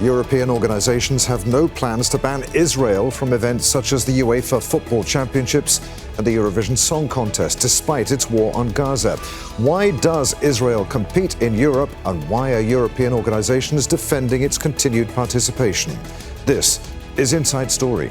European organisations have no plans to ban Israel from events such as the UEFA Football Championships and the Eurovision Song Contest, despite its war on Gaza. Why does Israel compete in Europe, and why are European organisations defending its continued participation? This is Inside Story.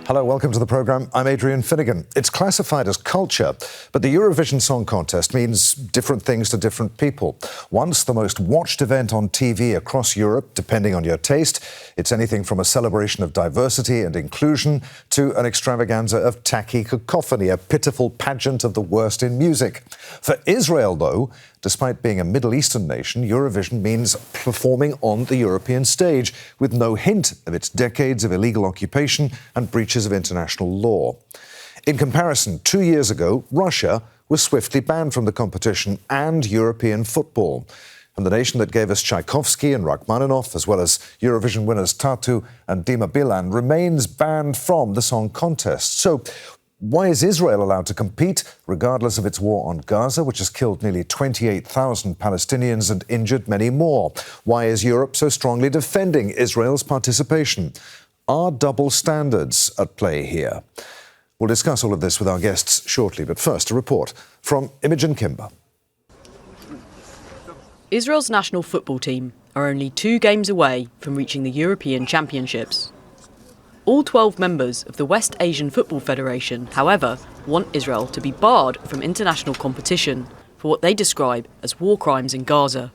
Hello, welcome to the programme. I'm Adrian Finnegan. It's classified as culture, but the Eurovision Song Contest means different things to different people. Once the most watched event on TV across Europe, depending on your taste, it's anything from a celebration of diversity and inclusion to an extravaganza of tacky cacophony, a pitiful pageant of the worst in music. For Israel, though, despite being a Middle Eastern nation, Eurovision means performing on the European stage with no hint of its decades of illegal occupation and breaches of international law. In comparison, 2 years ago, Russia was swiftly banned from the competition and European football. And the nation that gave us Tchaikovsky and Rachmaninoff, as well as Eurovision winners Tartu and Dima Bilan, remains banned from the song contest. So, why is Israel allowed to compete, regardless of its war on Gaza, which has killed nearly 28,000 Palestinians and injured many more? Why is Europe so strongly defending Israel's participation? Are double standards at play here? We'll discuss all of this with our guests shortly, but first, a report from Imogen Kimber. Israel's national football team are only 2 games away from reaching the European Championships. All 12 members of the West Asian Football Federation, however, want Israel to be barred from international competition for what they describe as war crimes in Gaza.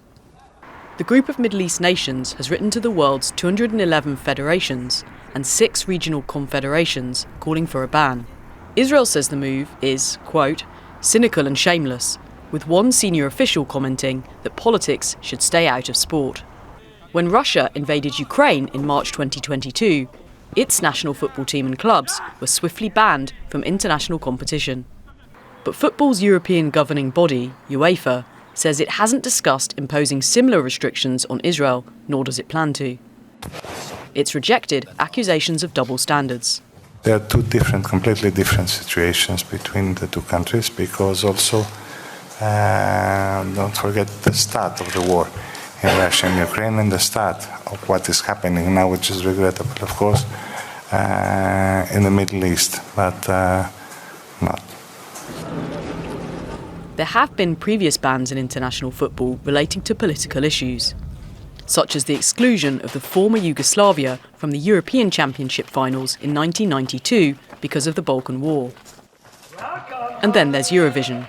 The group of Middle East nations has written to the world's 211 federations and 6 regional confederations calling for a ban. Israel says the move is, quote, cynical and shameless, with one senior official commenting that politics should stay out of sport. When Russia invaded Ukraine in March 2022, its national football team and clubs were swiftly banned from international competition. But football's European governing body, UEFA, says it hasn't discussed imposing similar restrictions on Israel, nor does it plan to. It's rejected accusations of double standards. There are 2 completely different situations between the 2 countries, because also, don't forget the start of the war in Russia and Ukraine, and the start of what is happening now, which is regrettable, of course, in the Middle East, but not. There have been previous bans in international football relating to political issues, such as the exclusion of the former Yugoslavia from the European Championship finals in 1992 because of the Balkan War. And then there's Eurovision.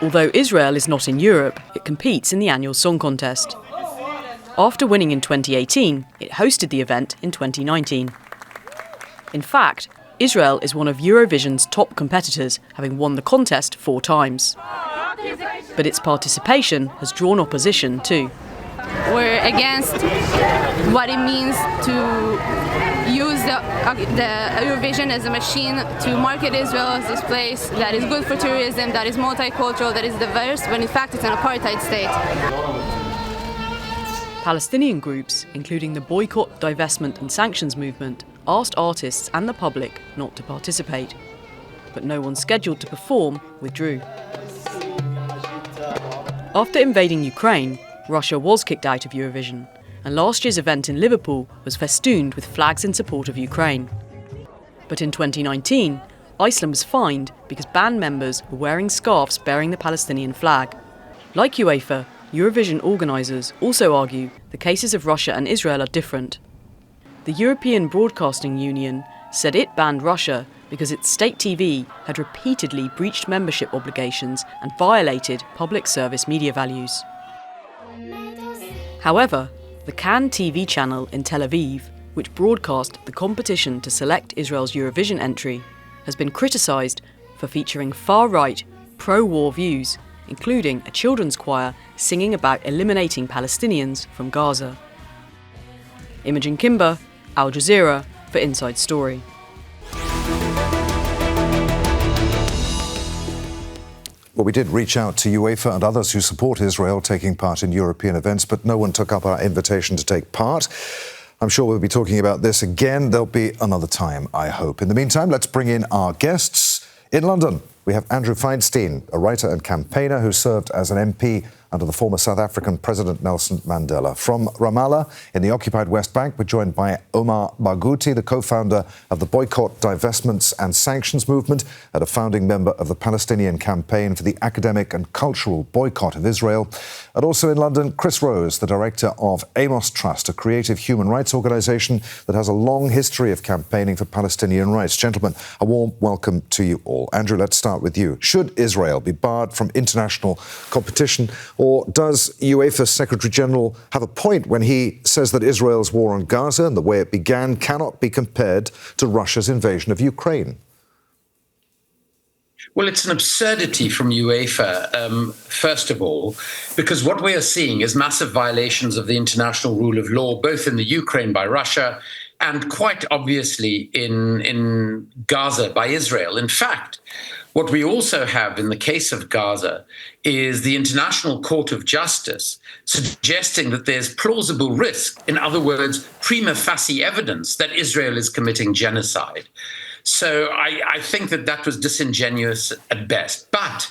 Although Israel is not in Europe, it competes in the annual song contest. After winning in 2018, it hosted the event in 2019. In fact, Israel is one of Eurovision's top competitors, having won the contest 4 times. But its participation has drawn opposition too. We're against what it means to use the Eurovision as a machine to market Israel as this place that is good for tourism, that is multicultural, that is diverse, when in fact it's an apartheid state. Palestinian groups, including the boycott, divestment and sanctions movement, asked artists and the public not to participate. But no one scheduled to perform withdrew. After invading Ukraine, Russia was kicked out of Eurovision, and last year's event in Liverpool was festooned with flags in support of Ukraine. But in 2019, Iceland was fined because band members were wearing scarves bearing the Palestinian flag. Like UEFA, Eurovision organisers also argue the cases of Russia and Israel are different. The European Broadcasting Union said it banned Russia because its state TV had repeatedly breached membership obligations and violated public service media values. However, the Can TV channel in Tel Aviv, which broadcast the competition to select Israel's Eurovision entry, has been criticised for featuring far-right, pro-war views, including a children's choir singing about eliminating Palestinians from Gaza. Imogen Kimber, Al Jazeera, for Inside Story. Well, we did reach out to UEFA and others who support Israel taking part in European events, but no one took up our invitation to take part. I'm sure we'll be talking about this again. There'll be another time, I hope. In the meantime, let's bring in our guests. In London, we have Andrew Feinstein, a writer and campaigner who served as an MP under the former South African President Nelson Mandela. From Ramallah, in the occupied West Bank, we're joined by Omar Barghouti, the co-founder of the Boycott, Divestments and Sanctions movement and a founding member of the Palestinian Campaign for the Academic and Cultural Boycott of Israel. And also in London, Chris Rose, the director of Amos Trust, a creative human rights organisation that has a long history of campaigning for Palestinian rights. Gentlemen, a warm welcome to you all. Andrew, let's start with you. Should Israel be barred from international competition, or does UEFA's Secretary-General have a point when he says that Israel's war on Gaza and the way it began cannot be compared to Russia's invasion of Ukraine? Well, it's an absurdity from UEFA, first of all, because what we are seeing is massive violations of the international rule of law, both in the Ukraine by Russia and quite obviously in Gaza by Israel. In fact, what we also have in the case of Gaza is the International Court of Justice suggesting that there's plausible risk, in other words, prima facie evidence that Israel is committing genocide. So I think that was disingenuous at best. But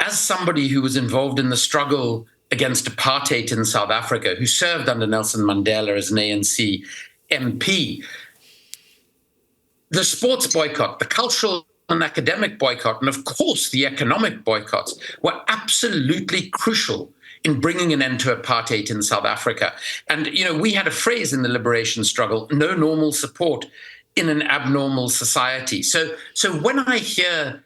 as somebody who was involved in the struggle against apartheid in South Africa, who served under Nelson Mandela as an ANC MP, the sports boycott, the cultural and academic boycott, and of course the economic boycotts were absolutely crucial in bringing an end to apartheid in South Africa. And, we had a phrase in the liberation struggle, no normal support in an abnormal society. So when I hear,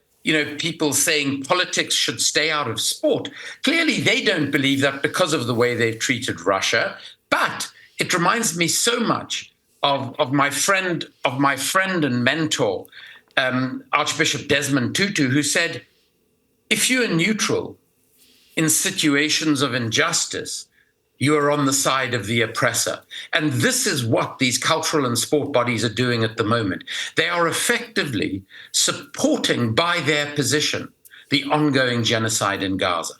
people saying politics should stay out of sport, clearly they don't believe that because of the way they've treated Russia. But it reminds me so much of my friend and mentor, Archbishop Desmond Tutu, who said, if you are neutral in situations of injustice, you are on the side of the oppressor. And this is what these cultural and sport bodies are doing at the moment. They are effectively supporting by their position the ongoing genocide in Gaza.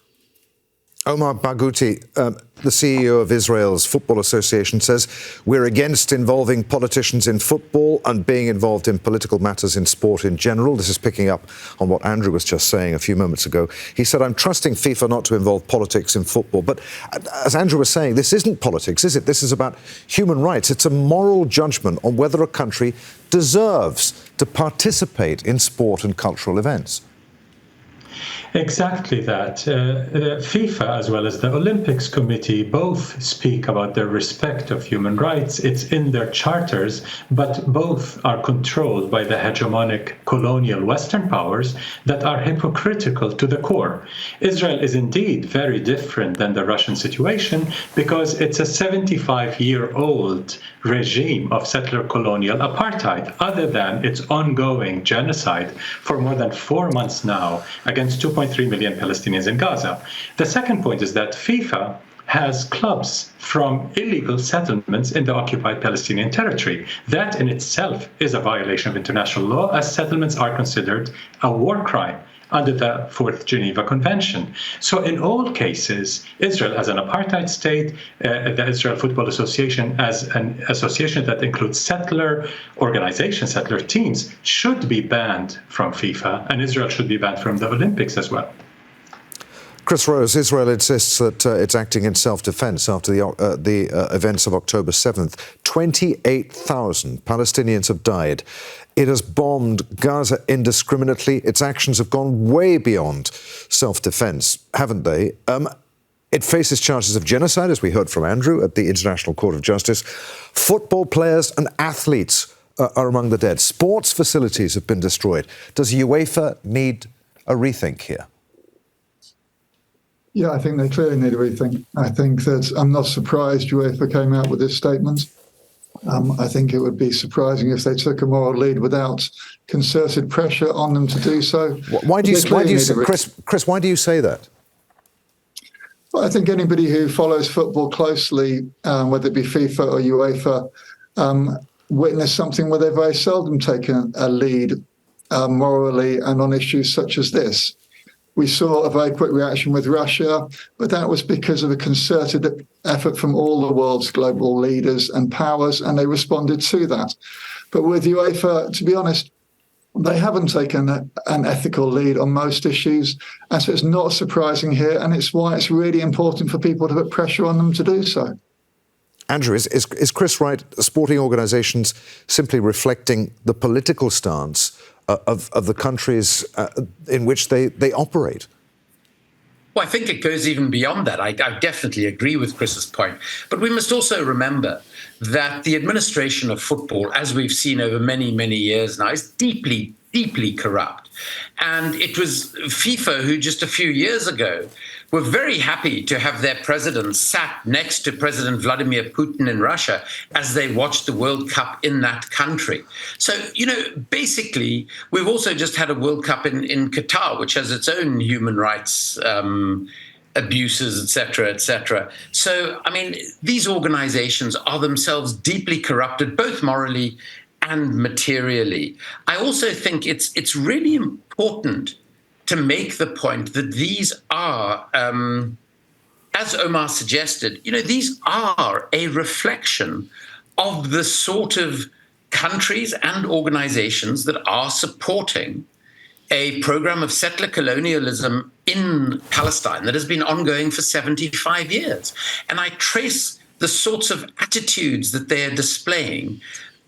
Omar Barghouti, the CEO of Israel's Football Association, says we're against involving politicians in football and being involved in political matters in sport in general. This is picking up on what Andrew was just saying a few moments ago. He said, I'm trusting FIFA not to involve politics in football. But as Andrew was saying, this isn't politics, is it? This is about human rights. It's a moral judgment on whether a country deserves to participate in sport and cultural events. Exactly that. FIFA, as well as the Olympics Committee, both speak about their respect of human rights. It's in their charters, but both are controlled by the hegemonic colonial Western powers that are hypocritical to the core. Israel is indeed very different than the Russian situation because it's a 75-year-old regime of settler colonial apartheid, other than its ongoing genocide for more than 4 months now against 2.3 million Palestinians in Gaza. The second point is that FIFA has clubs from illegal settlements in the occupied Palestinian territory. That in itself is a violation of international law, as settlements are considered a war crime under the Fourth Geneva Convention. So in all cases, Israel as an apartheid state, the Israel Football Association as an association that includes settler organizations, settler teams, should be banned from FIFA, and Israel should be banned from the Olympics as well. Chris Rose, Israel insists that it's acting in self-defense after the events of October 7th. 28,000 Palestinians have died. It has bombed Gaza indiscriminately. Its actions have gone way beyond self-defense, haven't they? It faces charges of genocide, as we heard from Andrew, at the International Court of Justice. Football players and athletes are among the dead. Sports facilities have been destroyed. Does UEFA need a rethink here? Yeah, I think they clearly need a rethink. I think that I'm not surprised UEFA came out with this statement. I think it would be surprising if they took a moral lead without concerted pressure on them to do so. Chris, why do you say that? Well, I think anybody who follows football closely, whether it be FIFA or UEFA, witness something where they've very seldom taken a lead morally and on issues such as this. We saw a very quick reaction with Russia, but that was because of a concerted effort from all the world's global leaders and powers, and they responded to that. But with UEFA, to be honest, they haven't taken an ethical lead on most issues, and so it's not surprising here, and it's why it's really important for people to put pressure on them to do so. Andrew, is Chris right? Sporting organisations simply reflecting the political stance of the countries in which they operate? Well, I think it goes even beyond that. I definitely agree with Chris's point. But we must also remember that the administration of football, as we've seen over many, many years now, is deeply, deeply corrupt. And it was FIFA who just a few years ago were very happy to have their president sat next to President Vladimir Putin in Russia as they watched the World Cup in that country. So, basically, we've also just had a World Cup in Qatar, which has its own human rights abuses, etc., etc. So, I mean, these organizations are themselves deeply corrupted, both morally and materially. I also think it's really important to make the point that these are, as Omar suggested, these are a reflection of the sort of countries and organizations that are supporting a program of settler colonialism in Palestine that has been ongoing for 75 years. And I trace the sorts of attitudes that they are displaying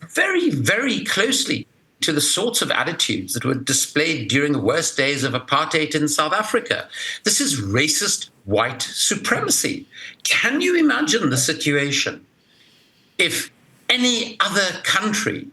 very, very closely to the sorts of attitudes that were displayed during the worst days of apartheid in South Africa. This is racist white supremacy. Can you imagine the situation if any other country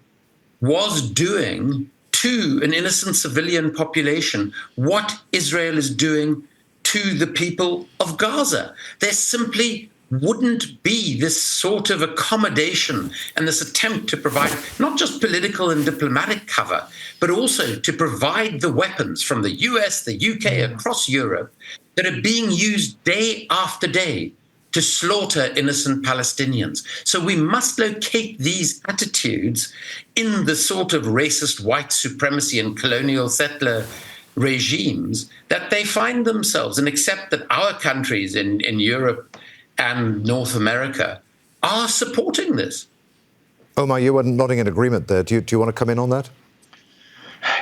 was doing to an innocent civilian population what Israel is doing to the people of Gaza? There simply wouldn't be this sort of accommodation and this attempt to provide not just political and diplomatic cover, but also to provide the weapons from the US, the UK, across Europe that are being used day after day to slaughter innocent Palestinians. So we must locate these attitudes in the sort of racist white supremacy and colonial settler regimes that they find themselves, and accept that our countries in Europe and North America are supporting this. Omar, you were nodding in agreement there. Do you want to come in on that?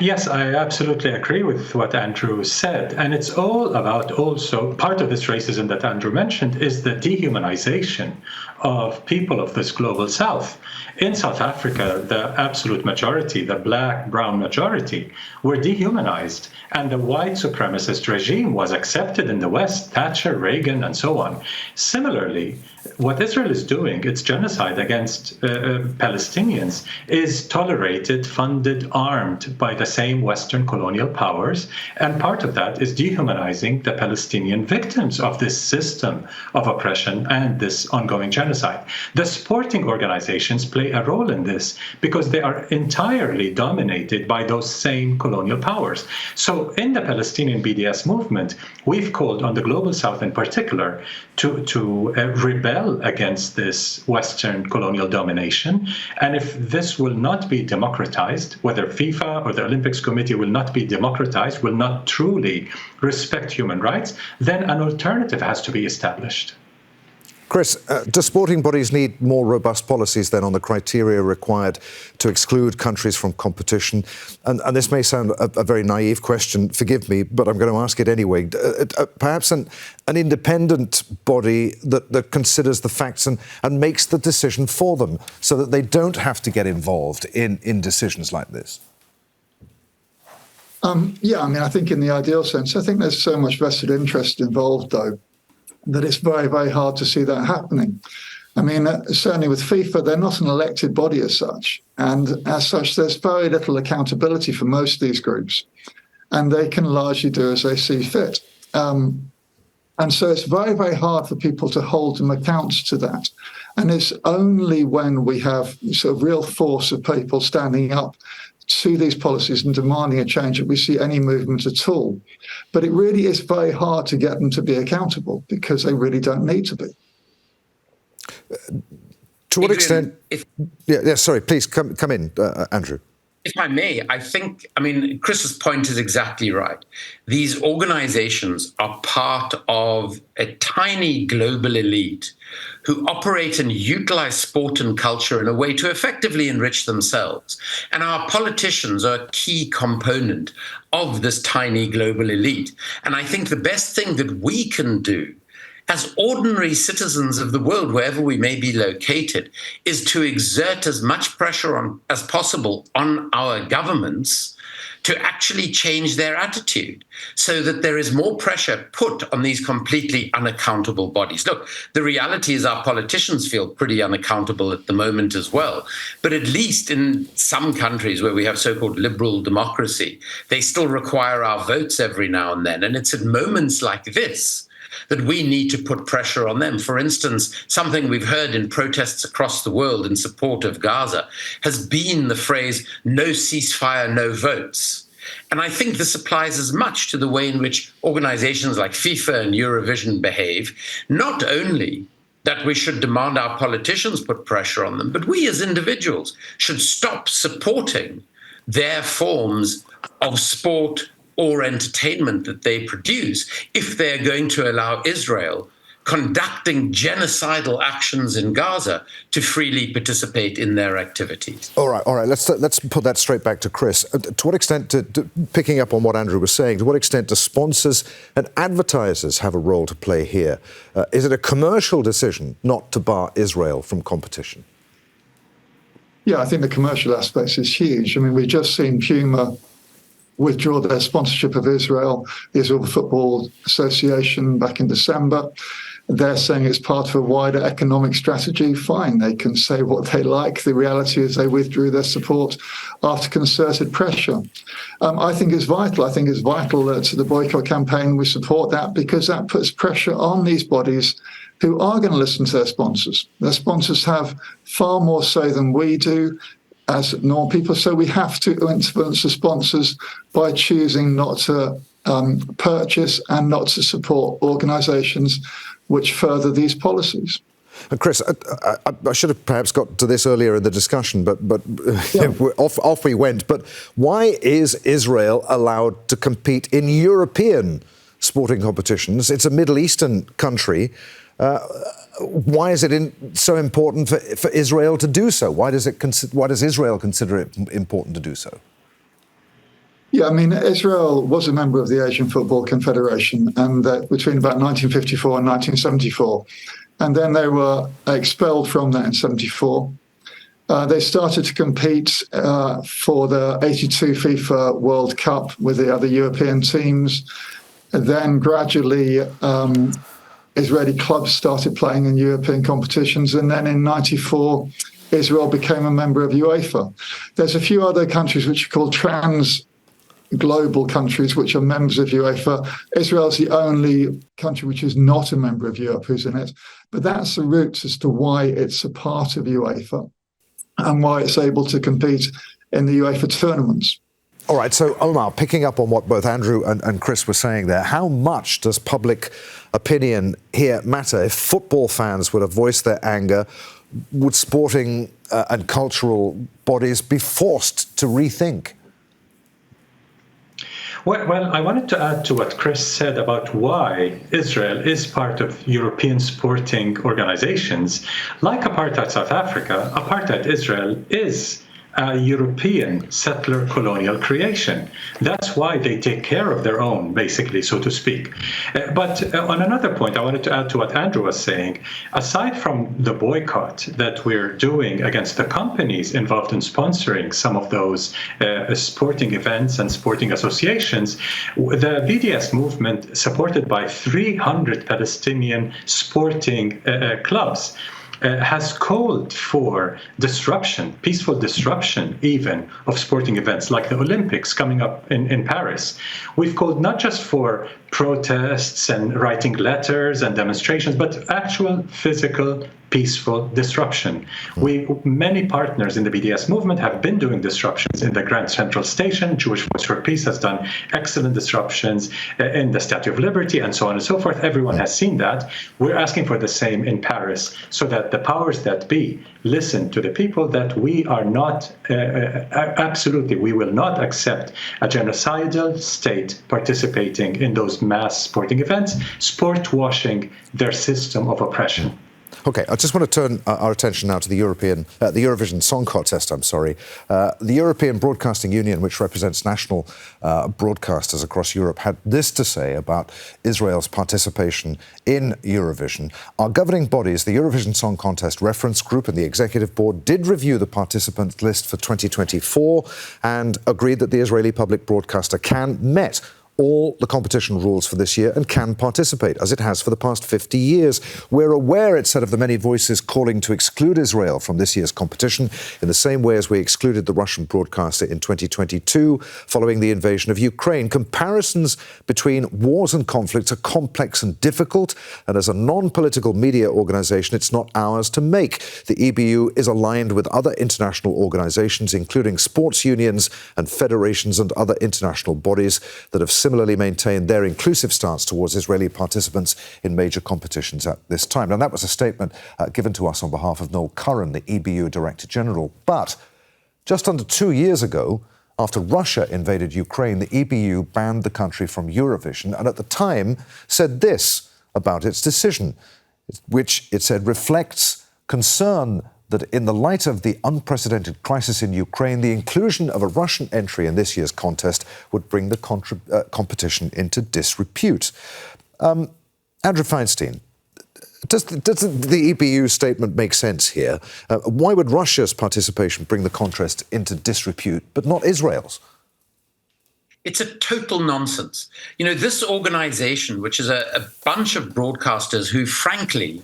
Yes, I absolutely agree with what Andrew said. And it's all about also, part of this racism that Andrew mentioned is the dehumanization of people of this global south. In South Africa, the absolute majority, the black, brown majority, were dehumanized. And the white supremacist regime was accepted in the West, Thatcher, Reagan, and so on. Similarly, what Israel is doing, its genocide against Palestinians, is tolerated, funded, armed by the same Western colonial powers. And part of that is dehumanizing the Palestinian victims of this system of oppression and this ongoing genocide. The sporting organizations play a role in this because they are entirely dominated by those same colonial powers. So in the Palestinian BDS movement, we've called on the Global South in particular to rebel against this Western colonial domination. And if this will not be democratized, whether FIFA or the Olympics Committee will not be democratized, will not truly respect human rights, then an alternative has to be established. Chris, do sporting bodies need more robust policies then on the criteria required to exclude countries from competition? And this may sound a very naive question, forgive me, but I'm going to ask it anyway. Perhaps an independent body that considers the facts and makes the decision for them so that they don't have to get involved in decisions like this? I think in the ideal sense, I think there's so much vested interest involved, though, that it's very, very hard to see that happening. I mean, certainly with FIFA, they're not an elected body as such. And as such, there's very little accountability for most of these groups. And they can largely do as they see fit. And so it's very, very hard for people to hold them account to that. And it's only when we have sort of real force of people standing up to these policies and demanding a change that we see any movement at all. But it really is very hard to get them to be accountable because they really don't need to be. To what extent? Sorry, please come in, Andrew. If I may, Chris's point is exactly right. These organizations are part of a tiny global elite who operate and utilize sport and culture in a way to effectively enrich themselves. And our politicians are a key component of this tiny global elite. And I think the best thing that we can do as ordinary citizens of the world, wherever we may be located, is to exert as much pressure as possible on our governments to actually change their attitude so that there is more pressure put on these completely unaccountable bodies. Look, the reality is our politicians feel pretty unaccountable at the moment as well. But at least in some countries where we have so-called liberal democracy, they still require our votes every now and then. And it's at moments like this that we need to put pressure on them. For instance, something we've heard in protests across the world in support of Gaza has been the phrase, no ceasefire, no votes. And I think this applies as much to the way in which organizations like FIFA and Eurovision behave, not only that we should demand our politicians put pressure on them, but we as individuals should stop supporting their forms of sport or entertainment that they produce if they're going to allow Israel conducting genocidal actions in Gaza to freely participate in their activities. All right. Let's put that straight back to Chris. To what extent, picking up on what Andrew was saying, to what extent do sponsors and advertisers have a role to play here? Is it a commercial decision not to bar Israel from competition? Yeah, I think the commercial aspect is huge. I mean, we've just seen Puma withdraw their sponsorship of Israel, the Israel Football Association, back in December. They're saying it's part of a wider economic strategy. Fine, they can say what they like. The reality is they withdrew their support after concerted pressure. I think it's vital. I think it's vital that the boycott campaign, we support that because that puts pressure on these bodies who are going to listen to their sponsors. Their sponsors have far more say than we do as normal people. So we have to influence the sponsors by choosing not to purchase and not to support organisations which further these policies. Chris, I should have perhaps got to this earlier in the discussion, but yeah. off we went. But why is Israel allowed to compete in European sporting competitions? It's a Middle Eastern country. Why is it so important for Israel to do so? Why does Israel consider it important to do so? Yeah, I mean, Israel was a member of the Asian Football Confederation and between about 1954 and 1974. And then they were expelled from that in 74. They started to compete for the 82 FIFA World Cup with the other European teams. And then gradually Israeli clubs started playing in European competitions. And then in 94, Israel became a member of UEFA. There's a few other countries which are called global countries which are members of UEFA. Israel's the only country which is not a member of Europe who's in it. But that's the roots as to why it's a part of UEFA and why it's able to compete in the UEFA tournaments. All right, so Omar, picking up on what both Andrew and Chris were saying there, how much does public opinion here matter? If football fans were to voice their anger, would sporting and cultural bodies be forced to rethink? Well, I wanted to add to what Chris said about why Israel is part of European sporting organizations. Like apartheid South Africa, apartheid Israel is a European settler colonial creation. That's why they take care of their own, basically, so to speak. But on another point, I wanted to add to what Andrew was saying. Aside from the boycott that we're doing against the companies involved in sponsoring some of those sporting events and sporting associations, the BDS movement, supported by 300 Palestinian sporting clubs, has called for disruption, peaceful disruption even, of sporting events like the Olympics coming up in Paris. We've called not just for protests and writing letters and demonstrations, but actual physical peaceful disruption. Many partners in the BDS movement have been doing disruptions in the Grand Central Station. Jewish Voice for Peace has done excellent disruptions in the Statue of Liberty, and so on and so forth. Everyone has seen that. We're asking for the same in Paris, so that the powers that be listen to the people, that we are not, we will not accept a genocidal state participating in those mass sporting events, sport washing their system of oppression. Okay, I just want to turn our attention now to the Eurovision Song Contest, The European Broadcasting Union, which represents national broadcasters across Europe, had this to say about Israel's participation in Eurovision. Our governing bodies, the Eurovision Song Contest Reference Group and the Executive Board, did review the participant list for 2024 and agreed that the Israeli public broadcaster met all the competition rules for this year and can participate, as it has for the past 50 years. We're aware, it said, of the many voices calling to exclude Israel from this year's competition in the same way as we excluded the Russian broadcaster in 2022 following the invasion of Ukraine. Comparisons between wars and conflicts are complex and difficult, and as a non-political media organisation, it's not ours to make. The EBU is aligned with other international organisations, including sports unions and federations and other international bodies that have similarly maintained their inclusive stance towards Israeli participants in major competitions at this time. Now, that was a statement given to us on behalf of Noel Curran, the EBU Director General. But just under 2 years ago, after Russia invaded Ukraine, the EBU banned the country from Eurovision and at the time said this about its decision, which it said reflects concern that in the light of the unprecedented crisis in Ukraine, the inclusion of a Russian entry in this year's contest would bring the competition into disrepute. Andrew Feinstein, does the EBU statement make sense here? Why would Russia's participation bring the contest into disrepute, but not Israel's? It's a total nonsense. You know, this organization, which is a bunch of broadcasters who, frankly,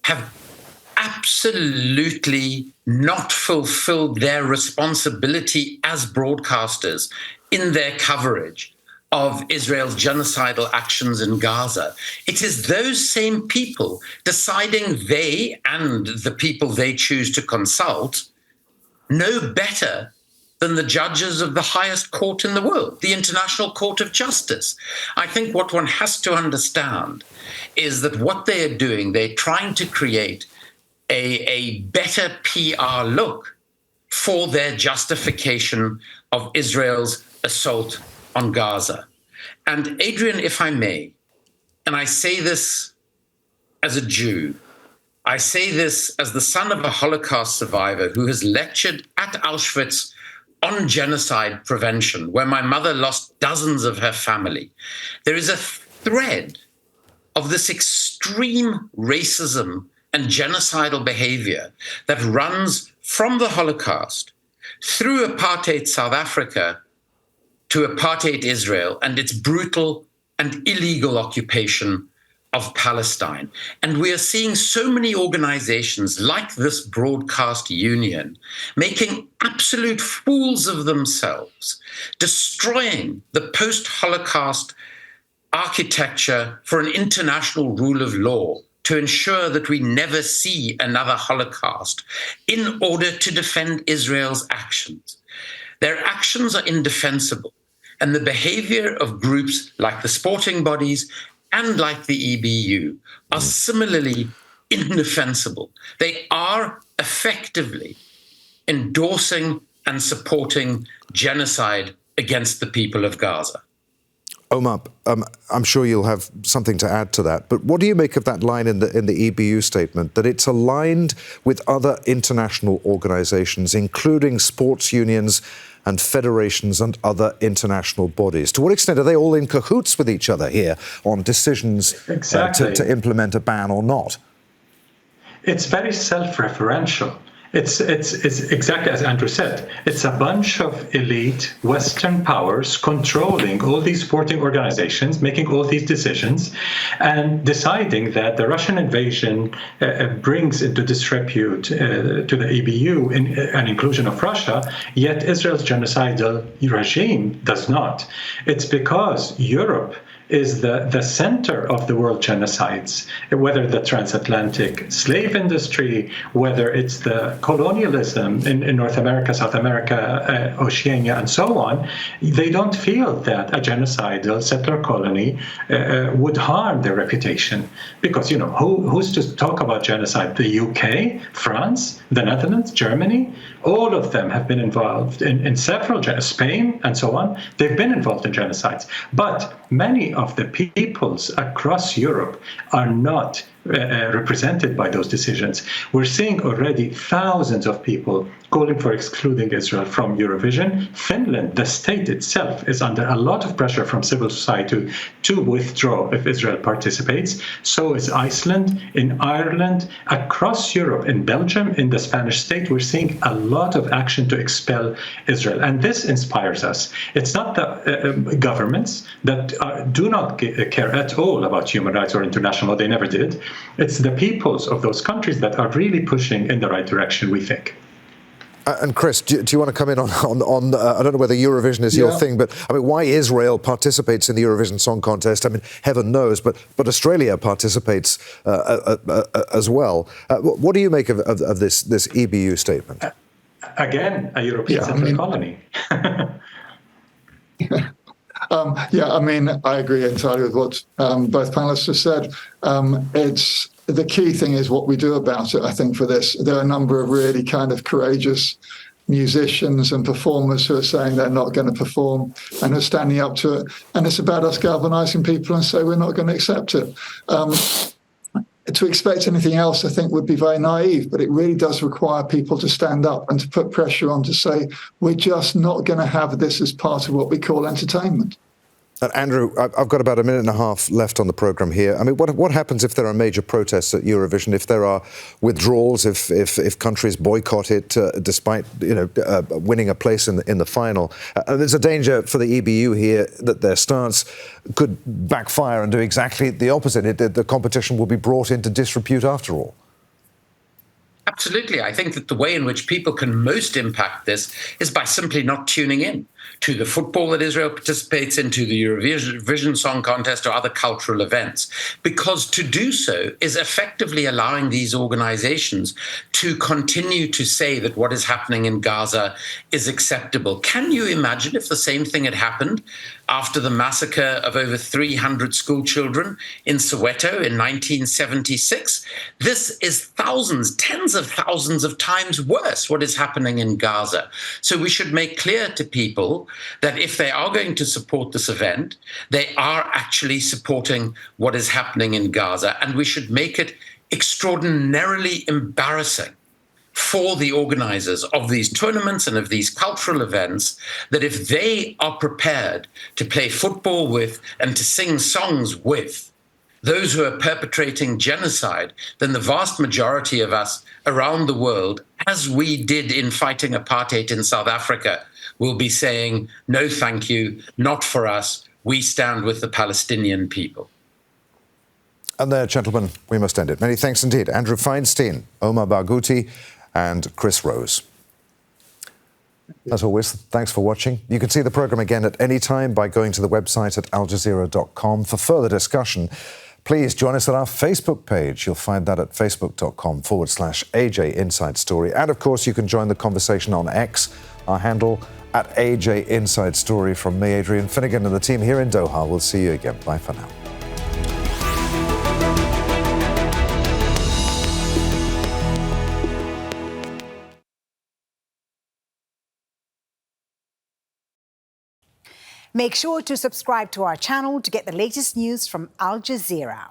have absolutely not fulfilled their responsibility as broadcasters in their coverage of Israel's genocidal actions in Gaza. It is those same people deciding they and the people they choose to consult know better than the judges of the highest court in the world, the International Court of Justice. I think what one has to understand is that what they are doing, they're trying to create a better PR look for their justification of Israel's assault on Gaza. And Adrian, if I may, and I say this as a Jew, I say this as the son of a Holocaust survivor who has lectured at Auschwitz on genocide prevention, where my mother lost dozens of her family. There is a thread of this extreme racism and genocidal behavior that runs from the Holocaust through apartheid South Africa to apartheid Israel and its brutal and illegal occupation of Palestine. And we are seeing so many organizations like this broadcast union making absolute fools of themselves, destroying the post-Holocaust architecture for an international rule of law to ensure that we never see another Holocaust in order to defend Israel's actions. Their actions are indefensible, and the behavior of groups like the sporting bodies and like the EBU are similarly indefensible. They are effectively endorsing and supporting genocide against the people of Gaza. Omar, I'm sure you'll have something to add to that, but what do you make of that line in the EBU statement, that it's aligned with other international organisations, including sports unions and federations and other international bodies? To what extent are they all in cahoots with each other here on decisions to implement a ban or not? It's very self-referential. It's exactly as Andrew said. It's a bunch of elite Western powers controlling all these sporting organizations, making all these decisions, and deciding that the Russian invasion brings into disrepute to the EBU an inclusion of Russia, yet Israel's genocidal regime does not. It's because Europe is the center of the world genocides, whether the transatlantic slave industry, whether it's the colonialism in North America, South America, Oceania, and so on. They don't feel that a genocidal settler colony would harm their reputation. Because, who's to talk about genocide? The UK, France, the Netherlands, Germany, all of them have been involved in several, Spain, and so on. They've been involved in genocides. But many of the peoples across Europe are not represented by those decisions. We're seeing already thousands of people calling for excluding Israel from Eurovision. Finland, the state itself, is under a lot of pressure from civil society to withdraw if Israel participates. So is Iceland, in Ireland, across Europe, in Belgium, in the Spanish state. We're seeing a lot of action to expel Israel. And this inspires us. It's not the governments that do not care at all about human rights or international law. They never did. It's the peoples of those countries that are really pushing in the right direction, we think. And Chris, do you want to come in on I don't know whether Eurovision is your thing, but I mean, why Israel participates in the Eurovision Song Contest? I mean, heaven knows, but Australia participates as well. What do you make of this EBU statement? Again, a European settler colony. I agree entirely with what both panelists have said. The key thing is what we do about it, I think, for this. There are a number of really kind of courageous musicians and performers who are saying they're not going to perform and are standing up to it. And it's about us galvanizing people and say we're not going to accept it. To expect anything else, I think, would be very naive, but it really does require people to stand up and to put pressure on to say, we're just not going to have this as part of what we call entertainment. Andrew, I've got about a minute and a half left on the programme here. I mean, what happens if there are major protests at Eurovision, if there are withdrawals, if countries boycott it despite winning a place in the final? There's a danger for the EBU here that their stance could backfire and do exactly the opposite. The competition will be brought into disrepute after all. Absolutely. I think that the way in which people can most impact this is by simply not tuning in to the football that Israel participates in, to the Eurovision Song Contest or other cultural events, because to do so is effectively allowing these organizations to continue to say that what is happening in Gaza is acceptable. Can you imagine if the same thing had happened after the massacre of over 300 school children in Soweto in 1976? This is thousands, tens of thousands of times worse what is happening in Gaza. So we should make clear to people that if they are going to support this event, they are actually supporting what is happening in Gaza. And we should make it extraordinarily embarrassing for the organizers of these tournaments and of these cultural events, that if they are prepared to play football with and to sing songs with those who are perpetrating genocide, then the vast majority of us around the world, as we did in fighting apartheid in South Africa, will be saying, no, thank you, not for us. We stand with the Palestinian people. And there, gentlemen, we must end it. Many thanks indeed. Andrew Feinstein, Omar Barghouti, and Chris Rose. As always, thanks for watching. You can see the programme again at any time by going to the website at aljazeera.com. For further discussion, please join us at our Facebook page. You'll find that at facebook.com/AJ Inside Story. And of course, you can join the conversation on X, our handle at AJ Inside Story. From me, Adrian Finnegan, and the team here in Doha. We'll see you again. Bye for now. Make sure to subscribe to our channel to get the latest news from Al Jazeera.